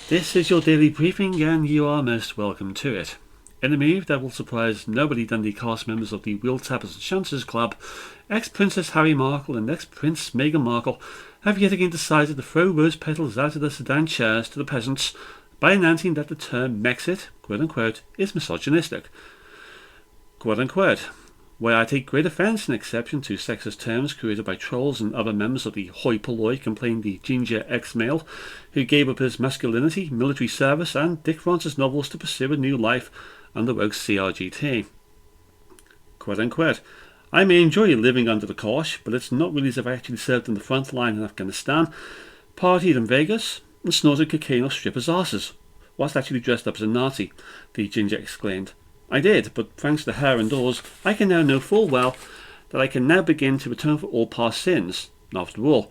This is your daily briefing, and you are most welcome to it. In a move that will surprise nobody than the cast members of the Wheel Tappers and Chancers Club, ex-Princess Harry Markle and ex-Prince Meghan Markle have yet again decided to throw rose petals out of the sedan chairs to the peasants by announcing that the term Mexit, quote-unquote, is misogynistic. Quote-unquote, where I take great offence and exception to sexist terms created by trolls and other members of the hoi polloi, complained the ginger ex-male who gave up his masculinity, military service and Dick Francis novels to pursue a new life under woke CRGT. Quote-unquote, I may enjoy living under the cosh, but it's not really as if I actually served in the front line in Afghanistan, partied in Vegas, and snorted cocaine off strippers' asses, whilst actually dressed up as a Nazi, the ginger exclaimed. I did, but thanks to her indoors, I can now know full well that I can now begin to atone for all past sins. After all,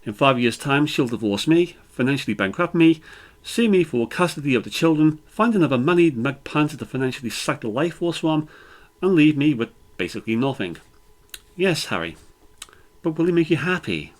in 5 years' time she'll divorce me, financially bankrupt me, sue me for custody of the children, find another moneyed mug punter to financially sack the life force from, and leave me with basically nothing. Yes, Harry, but will it make you happy?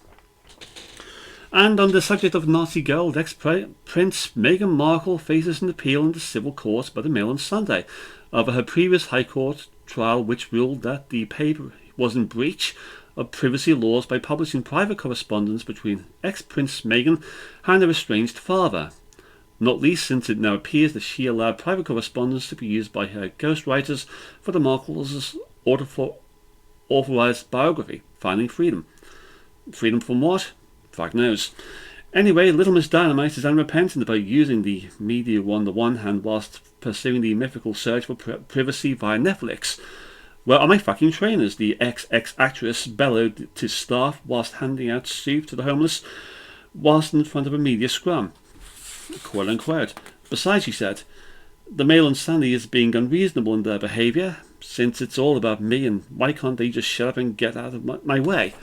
And on the subject of Nazi girl, ex-Prince Meghan Markle faces an appeal in the civil court by the Mail on Sunday over her previous High Court trial, which ruled that the paper was in breach of privacy laws by publishing private correspondence between ex-Prince Meghan and her estranged father, not least since it now appears that she allowed private correspondence to be used by her ghostwriters for the Markles' authorised biography, Finding Freedom. Freedom from what? Fuck knows. Anyway, Little Miss Dynamite is unrepentant about using the media on the one hand whilst pursuing the mythical search for privacy via Netflix. Where are my fucking trainers? The ex-actress bellowed to staff whilst handing out soup to the homeless whilst in front of a media scrum. Quote unquote. Besides, she said, the Mail on Sunday is being unreasonable in their behaviour, since it's all about me, and why can't they just shut up and get out of my way?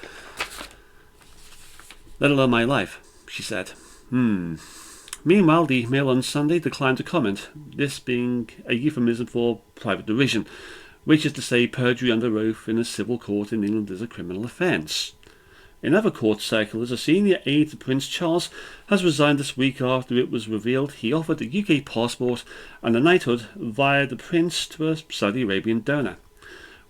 Let alone my life, she said. Meanwhile, the Mail on Sunday declined to comment, this being a euphemism for private derision, which is to say perjury under oath in a civil court in England is a criminal offence. In other court circulars, a senior aide to Prince Charles has resigned this week after it was revealed he offered a UK passport and a knighthood via the prince to a Saudi Arabian donor,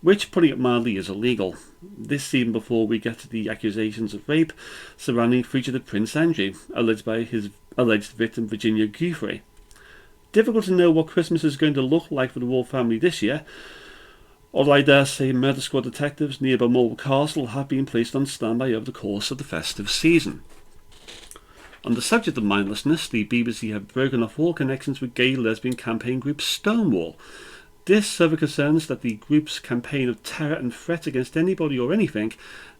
which, putting it mildly, is illegal. This even before we get to the accusations of rape surrounding fugitive Prince Andrew, alleged by his alleged victim Virginia Giuffre. Difficult to know what Christmas is going to look like for the royal family this year, although I dare say murder squad detectives near Balmoral Castle have been placed on standby over the course of the festive season. On the subject of mindlessness, the BBC have broken off all connections with gay lesbian campaign group Stonewall. This over concerns that the group's campaign of terror and threat against anybody or anything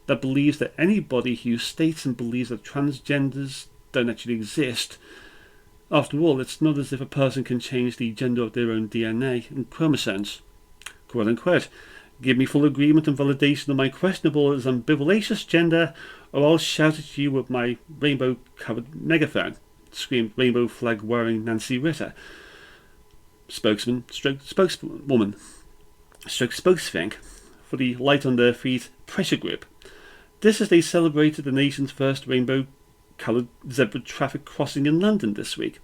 that believes that anybody who states and believes that transgenders don't actually exist. After all, it's not as if a person can change the gender of their own DNA and chromosomes. Quote unquote, give me full agreement and validation of my questionable as ambivalacious gender, or I'll shout at you with my rainbow-covered megaphone, screamed rainbow flag-wearing Nancy Ritter, spokeswoman spokesthing for the Light on Their Feet pressure group. This as they celebrated the nation's first rainbow-coloured zebra traffic crossing in London this week.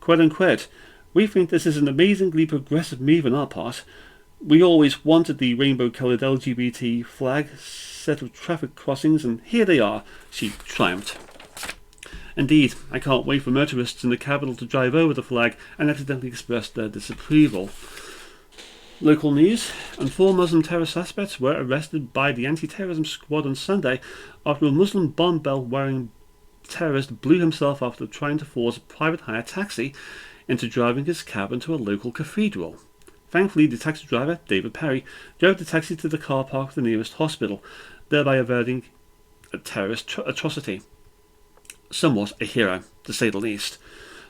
Quote unquote, we think this is an amazingly progressive move on our part. We always wanted the rainbow-coloured LGBT flag set of traffic crossings, and here they are, she triumphed. Indeed, I can't wait for motorists in the capital to drive over the flag and accidentally express their disapproval. Local news, and 4 Muslim terror suspects were arrested by the anti-terrorism squad on Sunday after a Muslim bomb belt-wearing terrorist blew himself after trying to force a private hire taxi into driving his cab into a local cathedral. Thankfully, the taxi driver, David Perry, drove the taxi to the car park of the nearest hospital, thereby averting a terrorist atrocity. Somewhat a hero, to say the least.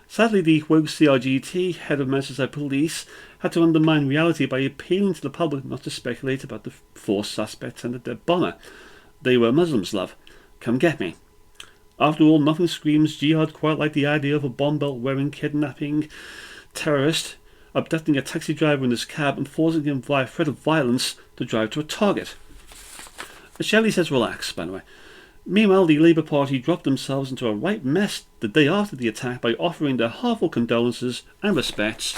Sadly, the woke CRGT head of Merseyside Police had to undermine reality by appealing to the public not to speculate about the 4 suspects and the dead bomber. They were Muslims, love. Come get me. After all, nothing screams jihad quite like the idea of a bomb belt-wearing kidnapping terrorist abducting a taxi driver in his cab and forcing him via threat of violence to drive to a target. Shirley says relax, by the way. Meanwhile, the Labour Party dropped themselves into a right mess the day after the attack by offering their heartfelt condolences and respects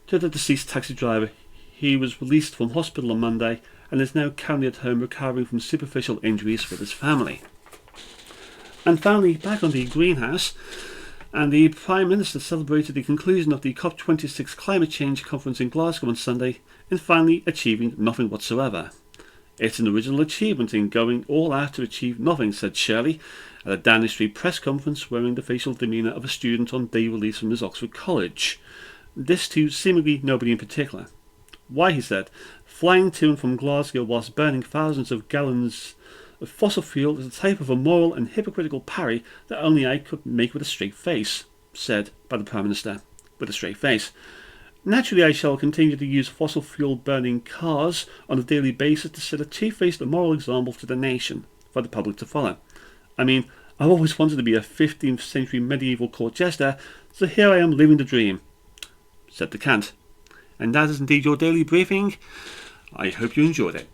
to the deceased taxi driver. He was released from hospital on Monday and is now currently at home recovering from superficial injuries with his family. And finally, back on the greenhouse, and the Prime Minister celebrated the conclusion of the COP26 climate change conference in Glasgow on Sunday in finally achieving nothing whatsoever. It's an original achievement in going all out to achieve nothing, said Shirley at a Downing Street press conference, wearing the facial demeanour of a student on day release from his Oxford college. This to seemingly nobody in particular. Why, he said, flying to and from Glasgow whilst burning thousands of gallons of fossil fuel is a type of immoral and hypocritical parry that only I could make with a straight face, said by the Prime Minister, with a straight face. Naturally, I shall continue to use fossil fuel burning cars on a daily basis to set a two-faced immoral example to the nation for the public to follow. I mean, I've always wanted to be a 15th century medieval court jester, so here I am living the dream, said the Cant. And that is indeed your daily briefing. I hope you enjoyed it.